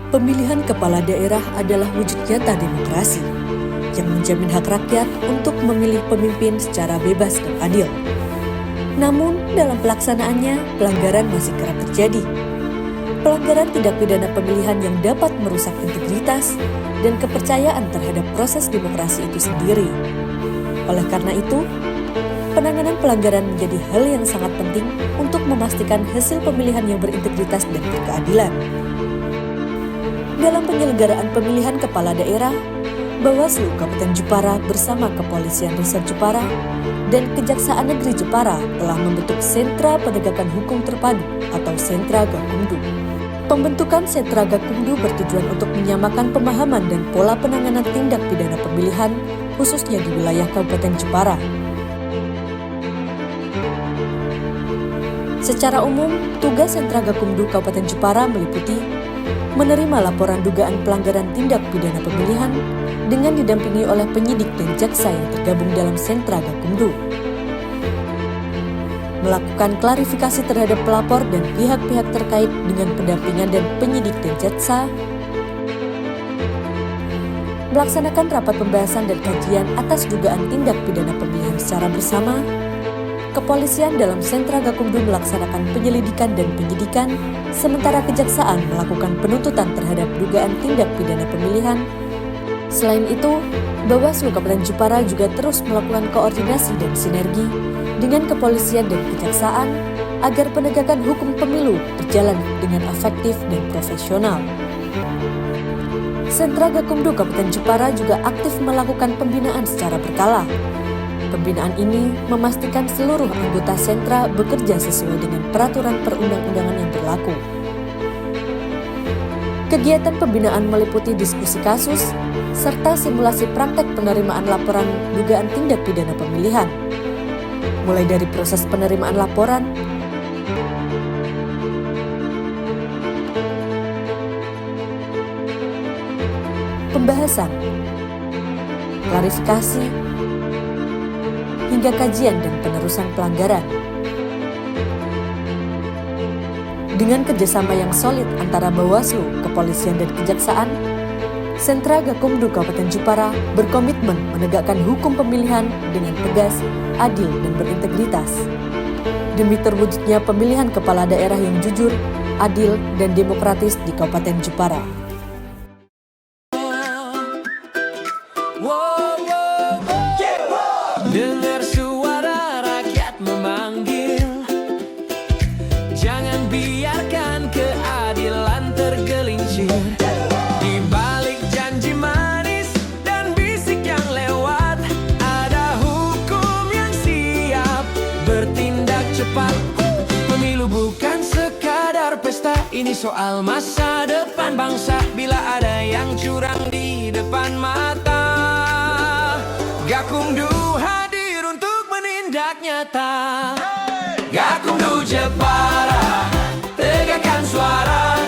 Pemilihan kepala daerah adalah wujud nyata demokrasi yang menjamin hak rakyat untuk memilih pemimpin secara bebas dan adil. Namun, dalam pelaksanaannya, pelanggaran masih kerap terjadi. Pelanggaran tindak pidana pemilihan yang dapat merusak integritas dan kepercayaan terhadap proses demokrasi itu sendiri. Oleh karena itu, penanganan pelanggaran menjadi hal yang sangat penting untuk memastikan hasil pemilihan yang berintegritas dan berkeadilan. Dalam penyelenggaraan pemilihan kepala daerah, Bawaslu Kabupaten Jepara bersama Kepolisian Resort Jepara dan Kejaksaan Negeri Jepara telah membentuk Sentra Penegakan Hukum Terpadu atau Sentra Gakumdu. Pembentukan Sentra Gakumdu bertujuan untuk menyamakan pemahaman dan pola penanganan tindak pidana pemilihan khususnya di wilayah Kabupaten Jepara. Secara umum, tugas Sentra Gakumdu Kabupaten Jepara meliputi menerima laporan dugaan pelanggaran tindak pidana pemilihan dengan didampingi oleh penyidik dan jaksa yang tergabung dalam Sentra Gakumdu. Melakukan klarifikasi terhadap pelapor dan pihak-pihak terkait dengan pendampingan dan penyidik dan jaksa. Melaksanakan rapat pembahasan dan kajian atas dugaan tindak pidana pemilihan secara bersama. Kepolisian dalam Sentra Gakumdu melaksanakan penyelidikan dan penyidikan, sementara kejaksaan melakukan penuntutan terhadap dugaan tindak pidana pemilihan. Selain itu, Bawaslu Kabupaten Jepara juga terus melakukan koordinasi dan sinergi dengan kepolisian dan kejaksaan agar penegakan hukum pemilu berjalan dengan efektif dan profesional. Sentra Gakumdu Kabupaten Jepara juga aktif melakukan pembinaan secara berkala. Pembinaan ini memastikan seluruh anggota sentra bekerja sesuai dengan peraturan perundang-undangan yang berlaku. Kegiatan pembinaan meliputi diskusi kasus, serta simulasi praktek penerimaan laporan dugaan tindak pidana pemilihan. Mulai dari proses penerimaan laporan, pembahasan, klarifikasi, hingga kajian dan penerusan pelanggaran. Dengan kerjasama yang solid antara Bawaslu, Kepolisian, dan Kejaksaan, Sentra Gakumdu Kabupaten Jepara berkomitmen menegakkan hukum pemilihan dengan tegas, adil, dan berintegritas. Demi terwujudnya pemilihan kepala daerah yang jujur, adil, dan demokratis di Kabupaten Jepara. Dengar suara rakyat memanggil, jangan biarkan keadilan tergelincir. Di balik janji manis dan bisik yang lewat, ada hukum yang siap bertindak cepat. Pemilu bukan sekadar pesta, ini soal masa depan bangsa. Bila ada yang curang di depan mata, Gakumdu hadir untuk menindak nyata. Gakumdu Jepara, tegakkan suara.